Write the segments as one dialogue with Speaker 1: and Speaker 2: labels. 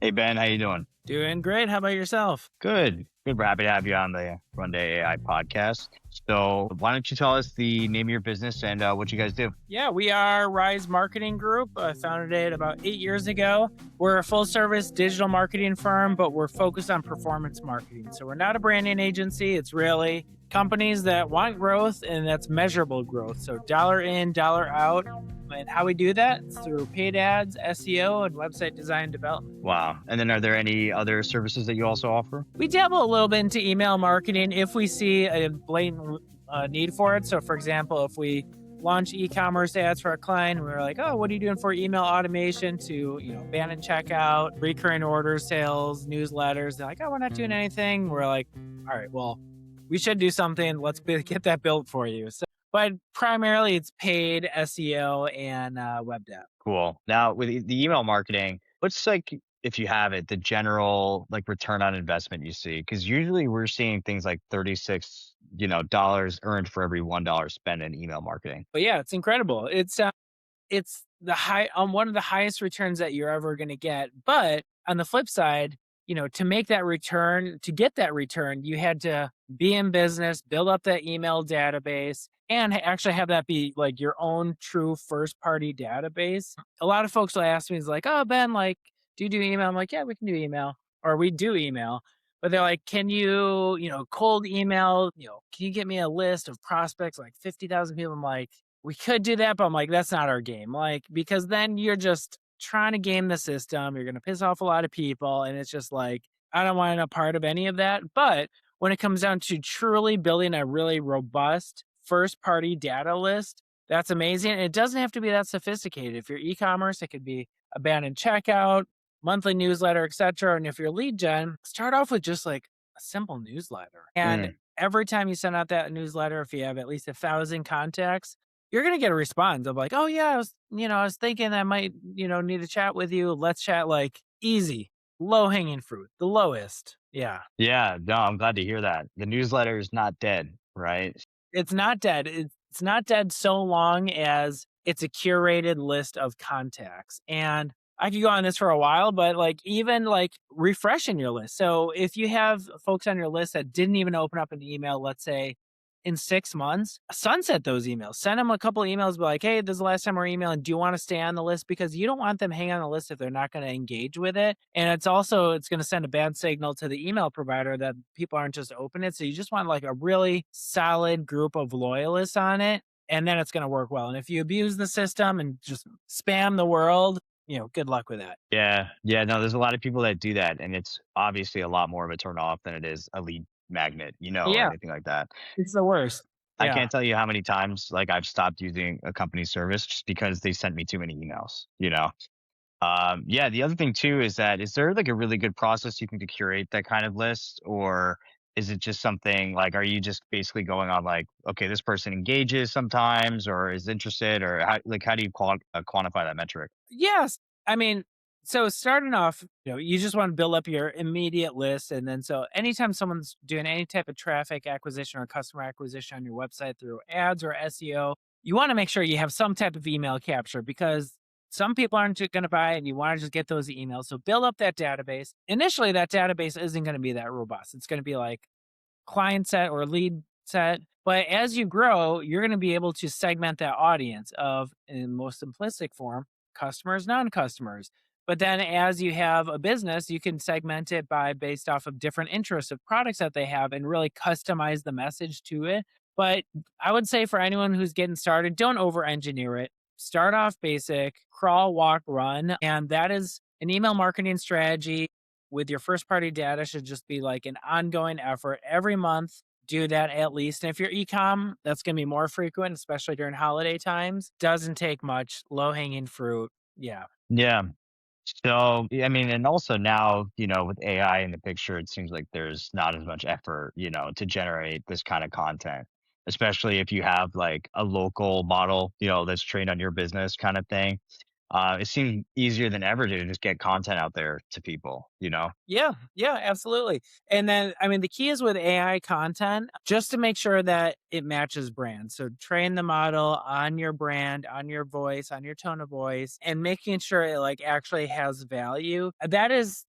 Speaker 1: Hey Ben, how you doing?
Speaker 2: Doing great. How about yourself?
Speaker 1: Good. Good. We're happy to have you on the RUNDAY.AI podcast. So why don't you tell us the name of your business and what you guys do?
Speaker 2: Yeah, we are Rise Marketing Group. I founded it about 8 years ago. We're a full service digital marketing firm, but we're focused on performance marketing. So we're not a branding agency. It's really companies that want growth, and that's measurable growth. So dollar in, dollar out. And how we do that is through paid ads, SEO, and website design development.
Speaker 1: Wow. And then are there any other services that you also offer?
Speaker 2: We dabble a little bit into email marketing if we see a blatant need for it. So, for example, if we launch e-commerce ads for a client, and we're like, "Oh, what are you doing for email automation to ban and checkout, recurring order sales, newsletters?" They're like, "Oh, we're not doing anything." We're like, "All right, well, we should do something. Let's get that built for you." So, but primarily, it's paid SEO and web dev.
Speaker 1: Cool. Now with the email marketing, what's like if you have it, the general like return on investment you see? Because usually we're seeing things like 36, dollars earned for every $1 spent in email marketing.
Speaker 2: But yeah, it's incredible. It's the high on one of the highest returns that you're ever going to get. But on the flip side, to make that return, to get that return, you had to be in business, build up that email database, and actually have that be like your own true first party database. A lot of folks will ask me, is like, "Oh, Ben, like, do you do email?" I'm like, "Yeah, we can do email, or we do email." But they're like, "Can you, cold email, can you get me a list of prospects, like 50,000 people?" I'm like, we could do that, but I'm like, that's not our game. Like, because then you're just trying to game the system. You're going to piss off a lot of people. And it's just like, I don't want a part of any of that. But when it comes down to truly building a really robust first party data list, that's amazing. And it doesn't have to be that sophisticated. If you're e-commerce, it could be abandoned checkout, monthly newsletter, etc. And if you're lead gen, start off with just like a simple newsletter. And
Speaker 1: Mm.
Speaker 2: every time you send out that newsletter, if you have at least 1,000 contacts, you're gonna get a response of like, "Oh yeah, I was thinking I might, need to chat with you. Let's chat." Like easy, low hanging fruit, the lowest. Yeah,
Speaker 1: Yeah, no, I'm glad to hear that. The newsletter is not dead, right?
Speaker 2: it's not dead. It's not dead so long as it's a curated list of contacts. And I could go on this for a while, but like even like refreshing your list. So if you have folks on your list that didn't even open up an email, let's say in 6 months, sunset those emails. Send them a couple emails, be like, "Hey, this is the last time we're emailing. Do you want to stay on the list?" Because you don't want them hanging on the list if they're not going to engage with it. And it's going to send a bad signal to the email provider that people aren't just open it. So you just want like a really solid group of loyalists on it. And then it's going to work well. And if you abuse the system and just spam the world, good luck with that.
Speaker 1: Yeah. Yeah. No, there's a lot of people that do that. And it's obviously a lot more of a turn off than it is a lead magnet, or
Speaker 2: Yeah,
Speaker 1: anything like that.
Speaker 2: it's the worst.
Speaker 1: I
Speaker 2: Yeah.
Speaker 1: can't tell you how many times like I've stopped using a company service just because they sent me too many emails. Yeah, the other thing too is there like a really good process you think to curate that kind of list, or is it just something like are you just basically going on like, okay, this person engages sometimes or is interested, or how do you quantify that metric?
Speaker 2: Yes. I mean, so starting off, you just want to build up your immediate list. And then so anytime someone's doing any type of traffic acquisition or customer acquisition on your website through ads or SEO, you want to make sure you have some type of email capture because some people aren't going to buy it and you want to just get those emails. So build up that database. Initially, that database isn't going to be that robust. It's going to be like client set or lead set. But as you grow, you're going to be able to segment that audience of, in most simplistic form, customers, non-customers. But then as you have a business, you can segment it by based off of different interests of products that they have and really customize the message to it. But I would say for anyone who's getting started, don't over engineer it. Start off basic, crawl, walk, run. And that is an email marketing strategy with your first party data should just be like an ongoing effort every month. Do that at least. And if you're ecom, that's going to be more frequent, especially during holiday times. Doesn't take much, low hanging fruit. Yeah.
Speaker 1: Yeah. So, I mean, and also now, with AI in the picture, it seems like there's not as much effort, to generate this kind of content, especially if you have like a local model, that's trained on your business kind of thing. It seems easier than ever to just get content out there to people.
Speaker 2: Yeah, yeah, absolutely. And then, I mean, the key is with AI content, just to make sure that it matches brand. So train the model on your brand, on your voice, on your tone of voice, and making sure it like actually has value. That is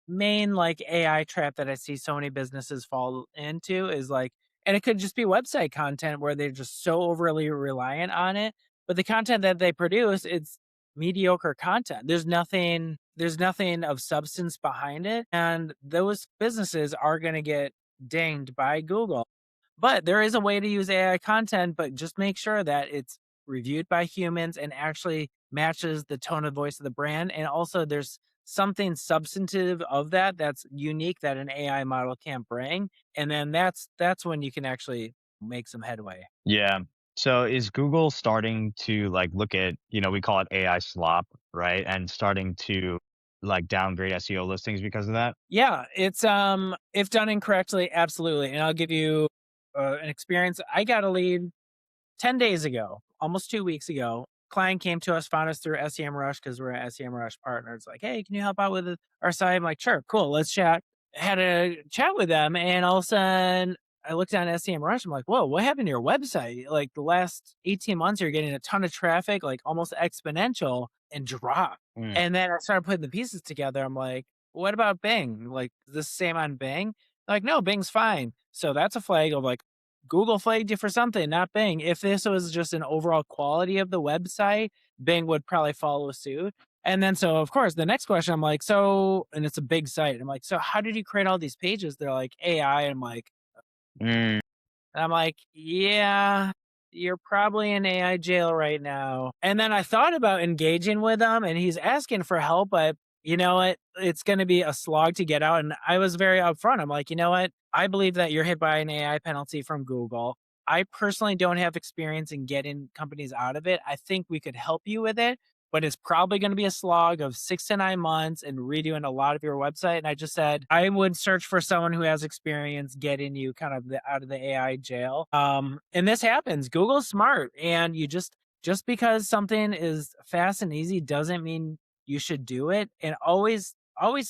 Speaker 2: main like AI trap that I see so many businesses fall into is like, and it could just be website content where they're just so overly reliant on it. But the content that they produce, it's mediocre content. There's nothing of substance behind it. And those businesses are going to get dinged by Google. But there is a way to use AI content, but just make sure that it's reviewed by humans and actually matches the tone of voice of the brand. And also there's something substantive of that that's unique that an AI model can't bring. And then that's when you can actually make some headway.
Speaker 1: Yeah. So is Google starting to like look at, we call it AI slop, right? And starting to like downgrade SEO listings because of that?
Speaker 2: Yeah, it's if done incorrectly, absolutely. And I'll give you an experience. I got a lead 10 days ago, almost 2 weeks ago. Client came to us, found us through SEM Rush because we're SEM Rush partners. Like, hey, can you help out with our site? I'm like, sure, cool, let's chat. Had a chat with them, and all of a sudden, I looked on SEM Rush. I'm like, whoa, what happened to your website? Like the last 18 months, you're getting a ton of traffic, like almost exponential, and dropped.
Speaker 1: Mm.
Speaker 2: And then I started putting the pieces together. I'm like, what about Bing? Like, is this same on Bing? Like, no, Bing's fine. So that's a flag of like, Google flagged you for something, not Bing. If this was just an overall quality of the website, Bing would probably follow suit. And then, so of course, the next question, I'm like, so, and it's a big site. I'm like, so how did you create all these pages? They're like AI. I'm like,
Speaker 1: Mm.
Speaker 2: and I'm like, yeah, you're probably in AI jail right now. And then I thought about engaging with him and he's asking for help, but you know what? It's going to be a slog to get out. And I was very upfront. I'm like, you know what? I believe that you're hit by an AI penalty from Google. I personally don't have experience in getting companies out of it. I think we could help you with it, but it's probably going to be a slog of 6 to 9 months and redoing a lot of your website. And I just said, I would search for someone who has experience getting you kind of out of the AI jail. And this happens. Google's smart. And just because something is fast and easy doesn't mean you should do it. And always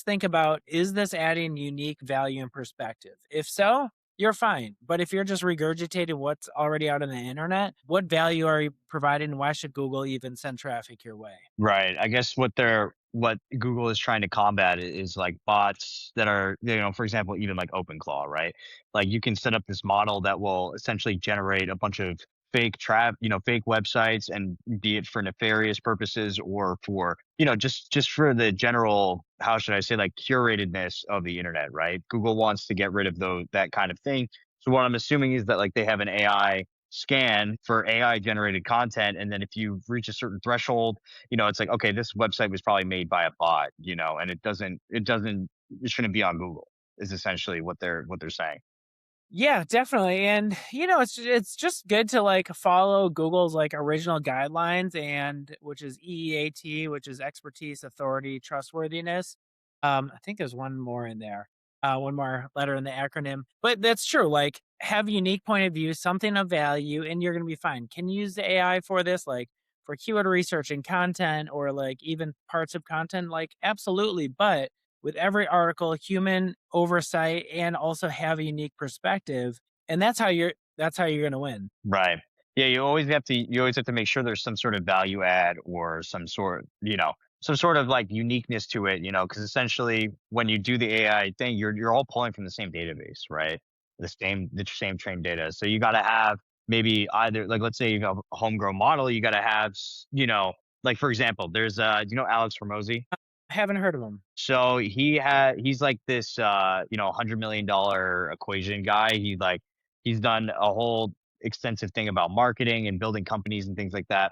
Speaker 2: think about, is this adding unique value and perspective? If so, you're fine. But if you're just regurgitating what's already out on the internet, what value are you providing? Why should Google even send traffic your way?
Speaker 1: Right. I guess what Google is trying to combat is like bots that are, for example, even like OpenClaw, right? Like you can set up this model that will essentially generate a bunch of fake websites, and be it for nefarious purposes or for, just for the general, how should I say, like curatedness of the internet, right? Google wants to get rid of that kind of thing. So what I'm assuming is that like they have an AI scan for AI generated content, and then if you reach a certain threshold, it's like, okay, this website was probably made by a bot, and it shouldn't be on Google, is essentially what they're saying.
Speaker 2: Yeah, definitely. And it's just good to like follow Google's like original guidelines, and which is EEAT, which is expertise, authority, trustworthiness. I think there's one more in there. One more letter in the acronym. But that's true. Like have a unique point of view, something of value, and you're gonna be fine. Can you use the AI for this? Like for keyword research and content, or like even parts of content? Like absolutely. But with every article, human oversight, and also have a unique perspective. And that's how you're gonna win.
Speaker 1: Right. Yeah, you always have to make sure there's some sort of value add, or some sort of like uniqueness to it, because essentially when you do the AI thing, you're all pulling from the same database, right? The same trained data. So you got to have maybe either, like, let's say you have a homegrown model, you got to have like, for example, there's Alex Hormozi.
Speaker 2: Haven't heard of them.
Speaker 1: So he's like this $100 million equation guy. He's done a whole extensive thing about marketing and building companies and things like that.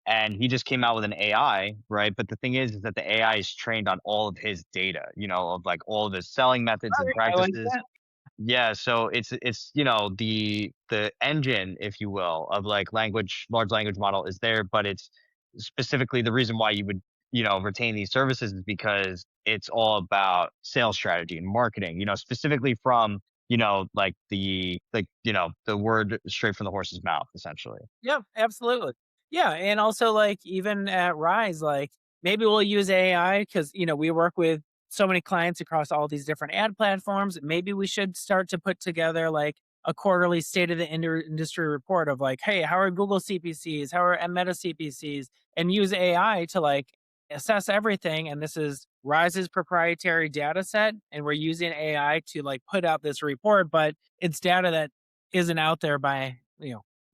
Speaker 1: And he just came out with an AI, right? But the thing is that the AI is trained on all of his data, of like all of his selling methods and
Speaker 2: I like
Speaker 1: practices.
Speaker 2: that.
Speaker 1: Yeah, so it's the engine, if you will, of like large language model is there, but it's specifically the reason why you would, retain these services is because it's all about sales strategy and marketing, specifically from, the word straight from the horse's mouth, essentially.
Speaker 2: Yeah, absolutely. Yeah, and also like even at Rise, like maybe we'll use AI because we work with so many clients across all these different ad platforms. Maybe we should start to put together like a quarterly state of the industry report of like, hey, how are Google CPCs? How are Meta CPCs? And use AI to like assess everything. And this is Rise's proprietary data set. And we're using AI to like put out this report, but it's data that isn't out there by,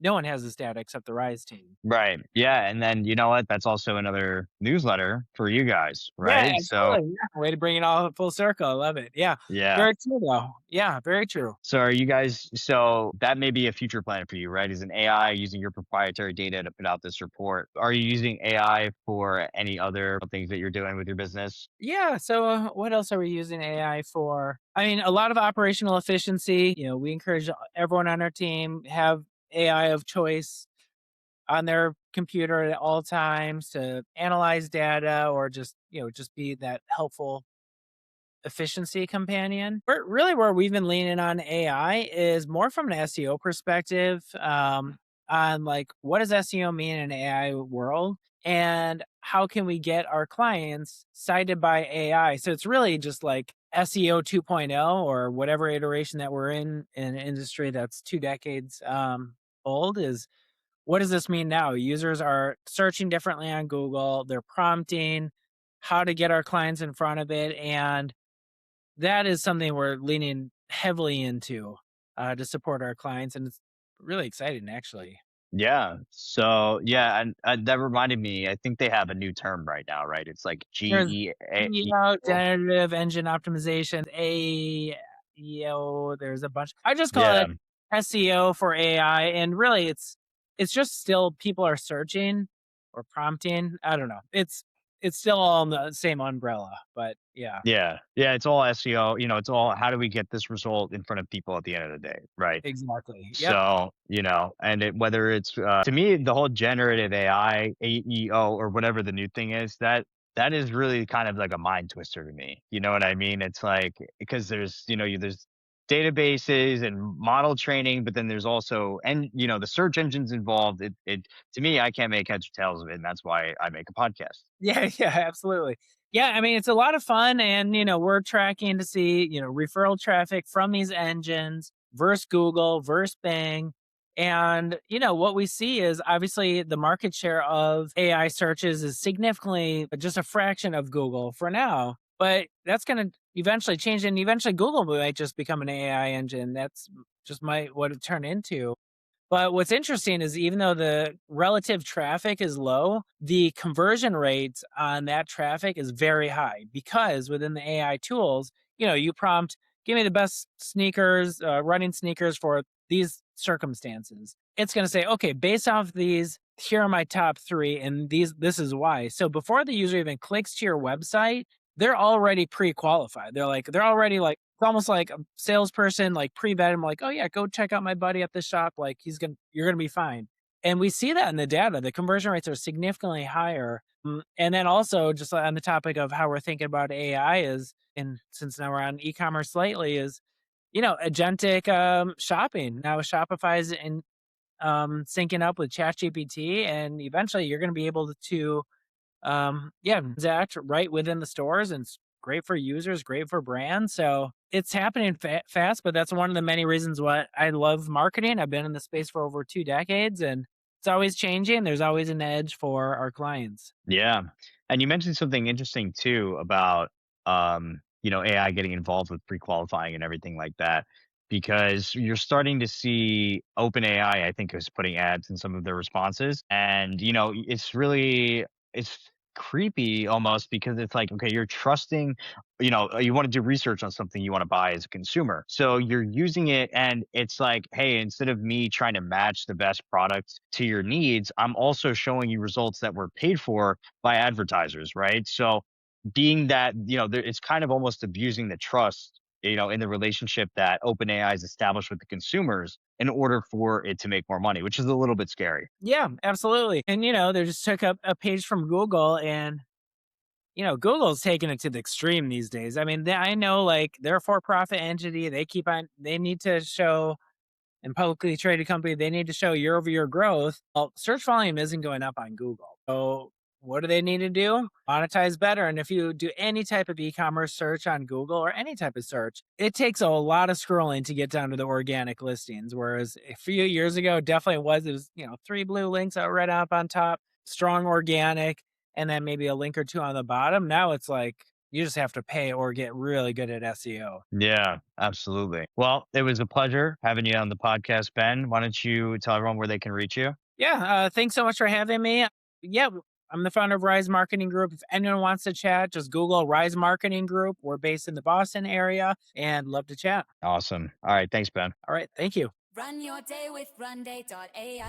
Speaker 2: no one has this data except the Rise team.
Speaker 1: Right. Yeah. And then you know what? That's also another newsletter for you guys,
Speaker 2: Yeah,
Speaker 1: right? So
Speaker 2: absolutely. Yeah. Way to bring it all full circle. I love it. Yeah.
Speaker 1: yeah.
Speaker 2: Very true though. Yeah, very true.
Speaker 1: So are you guys so that may be a future plan for you, right? Is an AI using your proprietary data to put out this report? Are you using AI for any other things that you're doing with your business?
Speaker 2: Yeah. So, what else are we using AI for? I mean, a lot of operational efficiency. We encourage everyone on our team have AI of choice on their computer at all times to analyze data or just be that helpful efficiency companion. Where we've been leaning on AI is more from an SEO perspective, on like what does SEO mean in an AI world, and how can we get our clients cited by AI? So it's really just like SEO 2.0 or whatever iteration that we're in an industry that's 2 decades old. Is what does this mean now? Users are searching differently on Google. They're prompting how to get our clients in front of it, and that is something we're leaning heavily into, to support our clients, and it's really exciting, actually.
Speaker 1: Yeah. So yeah, and that reminded me. I think they have a new term right now, right? It's like
Speaker 2: There's
Speaker 1: GEA.
Speaker 2: generative engine optimization, AEO, there's a bunch. I just call
Speaker 1: Yeah.
Speaker 2: it SEO for AI, and really it's just still people are searching or prompting. I don't know. It's still all in the same umbrella, but yeah,
Speaker 1: Yeah. Yeah. It's all SEO. It's all how do we get this result in front of people at the end of the day, right?
Speaker 2: exactly. Yep.
Speaker 1: So, and whether it's to me, the whole generative AI, AEO, or whatever the new thing is, that is really kind of like a mind twister to me. You know what I mean? It's like because there's databases and model training, but then there's also and the search engines involved. It to me, I can't make heads or tails of it, and that's why I make a podcast.
Speaker 2: Yeah, yeah, absolutely. Yeah, I mean, it's a lot of fun and, we're tracking to see, referral traffic from these engines versus Google versus Bing. And, what we see is obviously the market share of AI searches is significantly just a fraction of Google for now. But that's going to eventually change. And eventually Google might just become an AI engine. That's just might what it turn into. But what's interesting is even though the relative traffic is low, the conversion rates on that traffic is very high because within the AI tools, you prompt, give me the best sneakers, running sneakers for these circumstances. It's going to say, okay, based off these, here are my top three, and this is why. So before the user even clicks to your website, they're already pre-qualified. They're already like, it's almost like a salesperson like pre-vet him, like, oh yeah, go check out my buddy at the shop. Like you're gonna be fine. And we see that in the data. The conversion rates are significantly higher. And then also just on the topic of how we're thinking about AI is, and since now we're on e-commerce slightly, is agentic shopping. Now Shopify is in syncing up with ChatGPT, and eventually you're gonna be able to yeah, exact right within the stores, and it's great for users, great for brands. So it's happening fast, but that's one of the many reasons why I love marketing. I've been in the space for over 2 decades, and it's always changing. There's always an edge for our clients.
Speaker 1: Yeah. And you mentioned something interesting too about AI getting involved with pre-qualifying and everything like that. Because you're starting to see OpenAI, I think, is putting ads in some of their responses. And, it's creepy almost because it's like, okay, you're trusting, you want to do research on something you want to buy as a consumer. So you're using it and it's like, hey, instead of me trying to match the best product to your needs, I'm also showing you results that were paid for by advertisers, right? So being that, it's kind of almost abusing the trust, in the relationship that OpenAI has established with the consumers in order for it to make more money, which is a little bit scary.
Speaker 2: Yeah, absolutely. And they just took up a page from Google, and Google's taking it to the extreme these days. I mean, I know like they're a for-profit entity. They need to show, and publicly traded company, they need to show year over year growth. Well, search volume isn't going up on Google. So what do they need to do? Monetize better. And if you do any type of e-commerce search on Google or any type of search, it takes a lot of scrolling to get down to the organic listings. Whereas a few years ago, definitely it was 3 blue links out right up on top, strong organic. and then maybe a link or two on the bottom. Now it's like you just have to pay or get really good at SEO.
Speaker 1: Yeah, absolutely. Well, it was a pleasure having you on the podcast, Ben. Why don't you tell everyone where they can reach you?
Speaker 2: Yeah, thanks so much for having me. Yeah, I'm the founder of Rise Marketing Group. If anyone wants to chat, just Google Rise Marketing Group. We're based in the Boston area and love to chat.
Speaker 1: Awesome. All right. Thanks, Ben.
Speaker 2: All right, thank you.
Speaker 3: Run your day with Runday.AI.